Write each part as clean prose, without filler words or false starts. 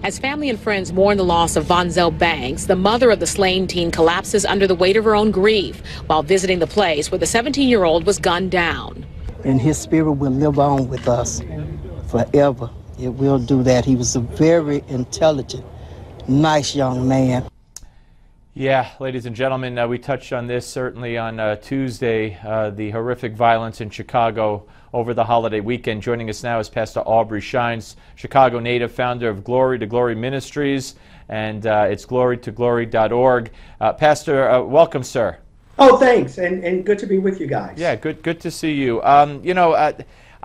As family and friends mourn the loss of Vonzell Banks, the mother of the slain teen collapses under the weight of her own grief while visiting the place where the 17-year-old was gunned down. And his spirit will live on with us forever. It will do that. He was a very intelligent, nice young man. Yeah, ladies and gentlemen, we touched on this certainly on Tuesday, the horrific violence in Chicago over the holiday weekend. Joining us now is Pastor Aubrey Shines, Chicago native, founder of Glory Ministries, and it's glorytoglory.org. Pastor, welcome, sir. Oh, thanks, and good to be with you guys. Yeah, good to see you.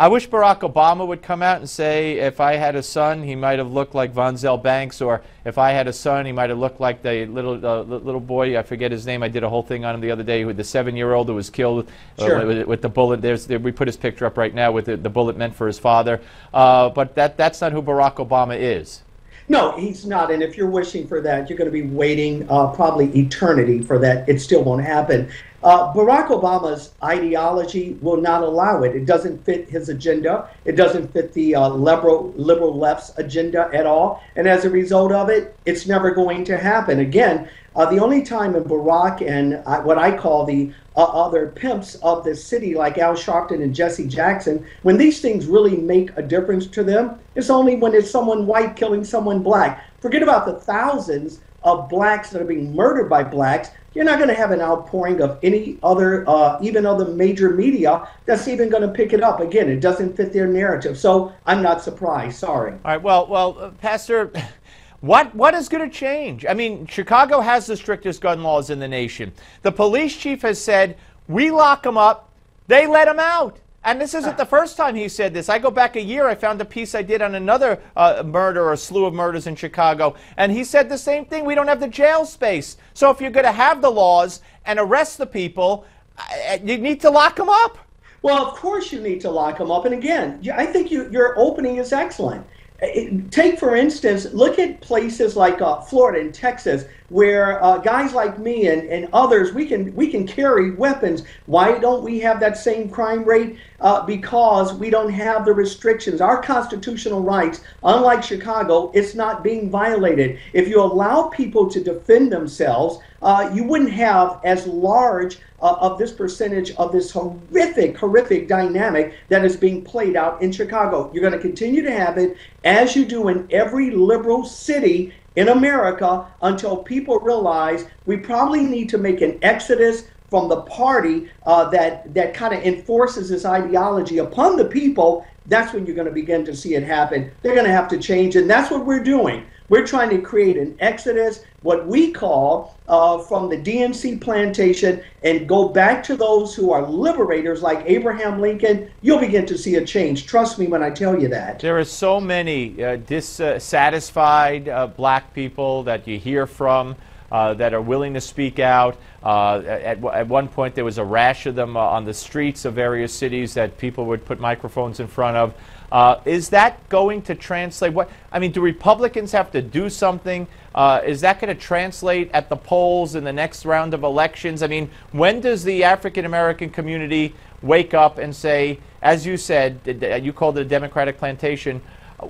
I wish Barack Obama would come out and say, if I had a son, he might have looked like Vonzell Banks, or if I had a son, he might have looked like the little boy, I forget his name, I did a whole thing on him the other day, with the 7-year-old who was killed with the bullet. We put his picture up right now with the bullet meant for his father. But that's not who Barack Obama is. No, he's not, and if you're wishing for that, you're going to be waiting probably eternity for that. It still won't happen. Barack Obama's ideology will not allow it. It doesn't fit his agenda. It doesn't fit the liberal left's agenda at all. And as a result of it, it's never going to happen. Again, the only time in Barack and what I call the other pimps of the city, like Al Sharpton and Jesse Jackson, when these things really make a difference to them, it's only when it's someone white killing someone black. Forget about the thousands of blacks that are being murdered by blacks. You're not going to have an outpouring of any other, even other major media that's even going to pick it up. Again, it doesn't fit their narrative. So I'm not surprised. Sorry. All right. Well, Pastor, what is going to change? I mean, Chicago has the strictest gun laws in the nation. The police chief has said, we lock them up, they let them out. And this isn't the first time he said this. I go back a year, I found a piece I did on another murder or slew of murders in Chicago, and he said the same thing. We don't have the jail space. So if you're going to have the laws and arrest the people, you need to lock them up. Well, of course you need to lock them up. And again, I think your opening is excellent. Take, for instance, look at places like Florida and Texas, where guys like me and others, we can carry weapons. Why don't we have that same crime rate? Because we don't have the restrictions. Our constitutional rights, unlike Chicago, it's not being violated. If you allow people to defend themselves, you wouldn't have as large of this percentage of this horrific dynamic that is being played out in Chicago. You're going to continue to have it, as you do in every liberal city in America, until people realize we probably need to make an exodus from the party that kind of enforces this ideology upon the people. That's when you're going to begin to see it happen. They're going to have to change, and that's what we're doing. We're trying to create an exodus, what we call from the DNC plantation, and go back to those who are liberators like Abraham Lincoln. You'll begin to see a change. Trust me when I tell you that. There are so many dissatisfied black people that you hear from that are willing to speak out. At one point, there was a rash of them on the streets of various cities that people would put microphones in front of. Is that going to translate? Do Republicans have to do something? Is that going to translate at the polls in the next round of elections? I mean, when does the African American community wake up and say, as you said, you called it a Democratic plantation,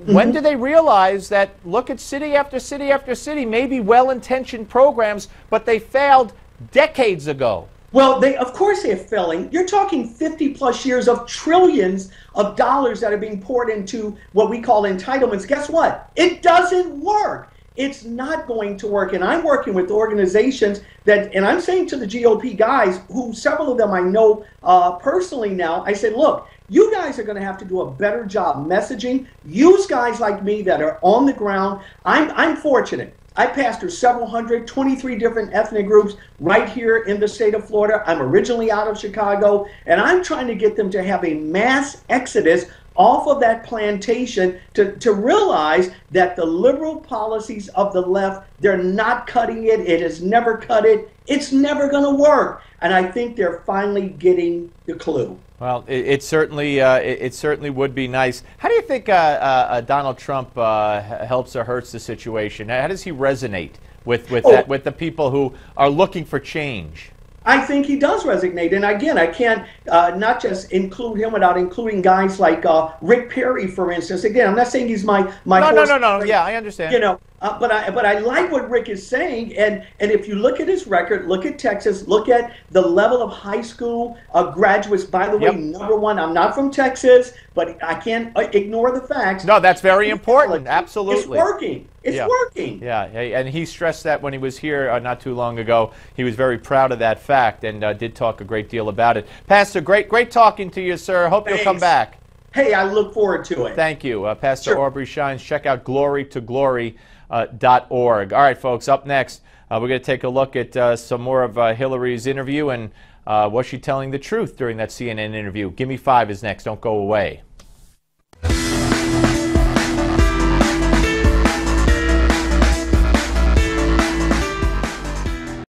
when do they realize that, look at city after city after city, maybe well-intentioned programs, but they failed decades ago? Well, of course they're failing. You're talking 50-plus years of trillions of dollars that are being poured into what we call entitlements. Guess what? It doesn't work. It's not going to work. And I'm working with organizations that, and I'm saying to the GOP guys, who several of them I know personally now, I said, look, you guys are going to have to do a better job messaging. Use guys like me that are on the ground. I'm fortunate. I pastor several hundred, 23 different ethnic groups right here in the state of Florida. I'm originally out of Chicago, and I'm trying to get them to have a mass exodus off of that plantation to realize that the liberal policies of the left, they're not cutting it. It has never cut it. It's never going to work. And I think they're finally getting the clue. Well, it certainly would be nice. How do you think Donald Trump helps or hurts the situation? How does he resonate with the people who are looking for change? I think he does resonate. And again, I can't not just include him without including guys like Rick Perry, for instance. Again, I'm not saying he's my no. Yeah, I understand. You know, but I like what Rick is saying. And if you look at his record, look at Texas, look at the level of high school graduates. By the way, number one, I'm not from Texas, but I can't ignore the facts. No, that's very important. Absolutely. It's working. It's working. Yeah, and he stressed that when he was here not too long ago. He was very proud of that fact and did talk a great deal about it. Pastor, great talking to you, sir. Hope you'll come back. Hey, I look forward to it. Thank you. Pastor Aubrey Shines. Check out glorytoglory.org. All right, folks, up next, we're going to take a look at some more of Hillary's interview and was she telling the truth during that CNN interview. Give Me 5 is next. Don't go away.